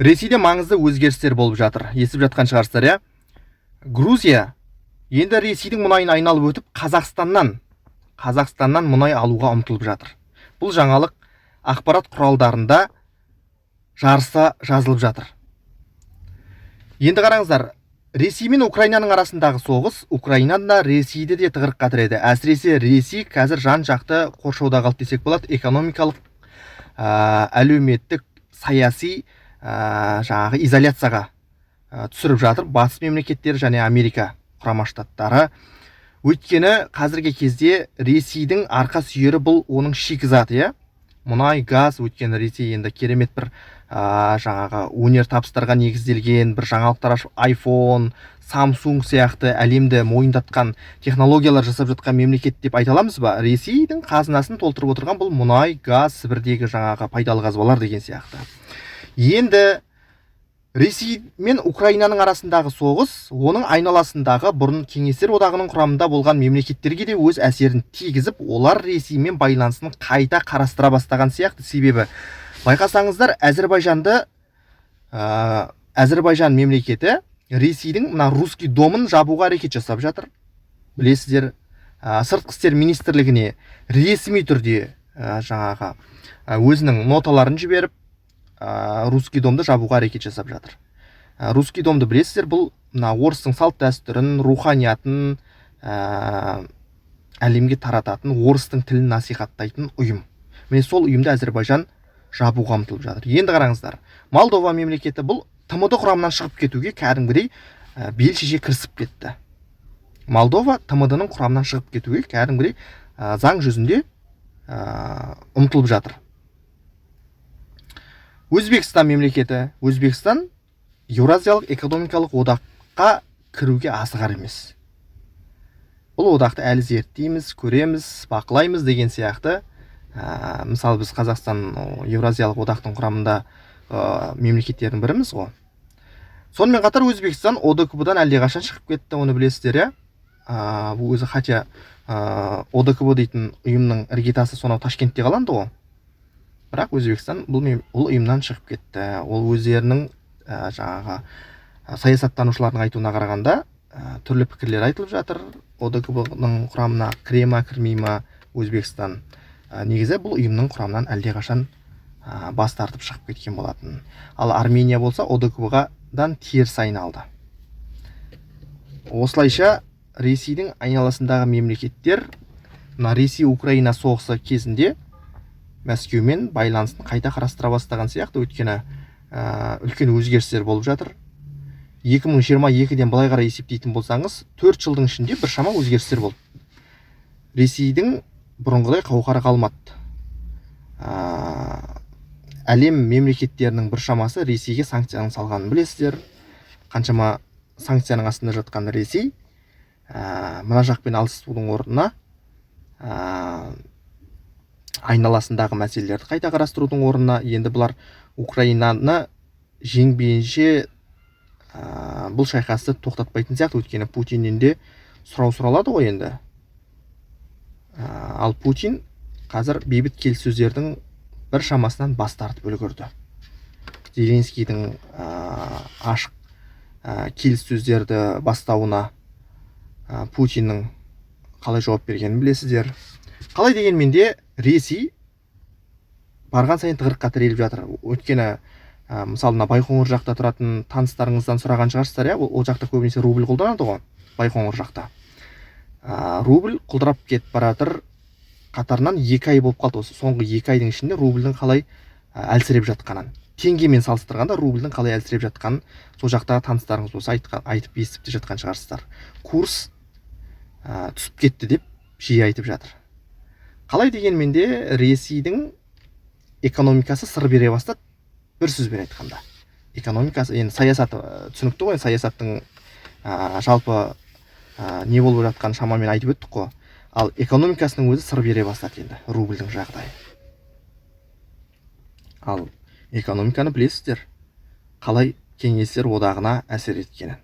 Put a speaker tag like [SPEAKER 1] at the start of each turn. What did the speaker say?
[SPEAKER 1] Ресейде маңызды өзгерістер болып жатыр. Естіп жатқан шығарсыздар, иә? Грузия енді Ресейдің мұнайын айналып өтіп, Қазақстаннан мұнай алуға ұмтылып жатыр. Бұл жаңалық ақпарат құралдарында жарыса жазылып жатыр. Енді қараңыздар, Ресей мен Украинаның арасындағы соғыс Украинада Ресейді де тығырыққа тіреді. Әсіресе Ресей қазір жан-жақты қоршауда қалды десек болады. Экономикалық, әлеуметтік, саяси жаңағы изоляцияға түсіріп жатыр батыс мемлекеттері және Америка құрама штаттары. Өйткені қазіргі кезде Ресейдің арқа сүйері бұл оның шикізаты, иә? Мұнай, газ. Өйткені Ресей енді керемет бір жаңағы өнертабыстарға негізделген бір жаңалықтар ашып, iPhone, Samsung сияқты әлемді мойындатқан технологиялар жасап жатқан мемлекет деп айта аламыз ба? Ресейдің қазынасын толтырып отырған бұл мұнай, газ, Сібірдегі жаңағы пайдалы қазбалар деген сияқты. Енді Ресей мен Украинаның арасындағы соғыс, оның айналасындағы бұрын Кеңестер одағының құрамында болған мемлекеттерге де өз әсерін тигізіп, олар Ресеймен байланысын қайта қарастыра бастаған сияқты. Себебі байқасаңыздар, Әзірбайжан мемлекеті Ресейдің мына Русский домын жабуға әрекет жасап жатыр. Білесіздер, сыртқы істер министрлігіне ресми түрде жаңағы өзінің ноталарын жіберіп, Русский домды жабуға әрекет жасап жатыр. Русский домды білесіздер, бұл орыстың салт дәстүрін, руханиятын әлемге тарататын, орыстың тілін насихаттайтын ұйым. Міне сол ұйымды Әзірбайжан жабуға ұмтылып жатыр. Енді қараңыздар, Молдова мемлекеті бұл ТМД құрамынан шығып кетуге кәдімгідей бел шеше кірісіп кетті. Молдова ТМД-ның құрамынан шығып кетуге кәдімгідей заң жүзінде ұмтылып жатыр. Өзбекстан мемлекеті, Өзбекстан Еуразиялық экономикалық одаққа кіруге асығар емес. Бұл одақты әлі зерттейміз, көреміз, бақылаймыз деген сияқты. Мысалы біз Қазақстан Еуразиялық одақтың құрамында мемлекеттердің біріміз ғой. Сонымен қатар Өзбекстан ОДКБ-дан әлдеқашан шығып кетті, оны білесіздер, иә? Бұл өзі хотя ОДКБ дейтін ұйымның іргетасы сонау Ташкентте қаланды ғой. Бірақ Өзбекстан бұл ұйымнан шығып кетті. Ол өздерінің жаңағы саясаттанушылардың айтуына қарағанда түрлі пікірлер айтылып жатыр. ОДКБ-ның құрамына кіре ма, кірмей ма Өзбекстан. Негізі бұл ұйымның құрамынан әлдеқашан бас тартып шығып кеткен болатын. Ал Армения болса ОДКБ-дан теріс айналды. Осылайша Ресейдің айналасындағы мемлекеттер Ресей-Украина соғысы кезінде Мәскеумен байланысын қайта қарастыра бастаған сияқты. Өйткені үлкен өзгерістер болып жатыр. 2022-ден былай қарай есептейтін болсаңыз, 4 жылдың ішінде біршама өзгерістер болды. Ресейдің бұрынғыдай қауқары қалмады. Әлем мемлекеттерінің біршамасы Ресейге санкцияны салғанын білесіздер. Қаншама санкцияның астында жатқан Ресей мына жақпен алысудың орнына айналасындағы мәселелерді қайта қарастырудың орнына енді бұлар Украинаны жеңбейінше бұл шайқасты тоқтатпайтын сияқты. Өйткені Путиннен де сұралады ғой енді. Ал Путин қазір бейбіт келіссөздердің бір шамасынан бас тартып үлгерді. Зеленскийдің ашық келіссөздерді бастауына Путиннің қалай жауап бергенін білесіздер. Қалай дегенмен де Ресей барған сайын тығырыққа тіреліп жатыр. Өйткені мысалы Байқоңыр жақта тұратын таныстарыңыздан сұраған шығарсыздар, иә? Ол жақта көбінесе рубль қолданады ғой, Байқоңыр жақта. Рубль құлдырап кетіп бара жатыр. Қатарынан 2 ай болып қалды. Осы соңғы 2 айдың ішінде рубльдің қалай әлсіреп жатқанын, теңгемен салыстырғанда рубльдің қалай әлсіреп жатқанын сол жақтағы таныстарыңыз болса айтып естіп те жатқан шығарсыздар. Курс түсіп кетті деп жиі айтып жатыр. Қалай дегенмен де Ресейдің экономикасы сыр бере бастады. Бір сөзбен айтқанда, экономикасы, енді саясаты түсінікті ғой, саясаттың жалпы не болып жатқан шамамен айтып өттік қой. Ал экономикасының өзі сыр бере бастады енді, рубльдің жағдайы. Ал экономиканы білесіздер, қалай Кеңестер одағына әсер еткенін.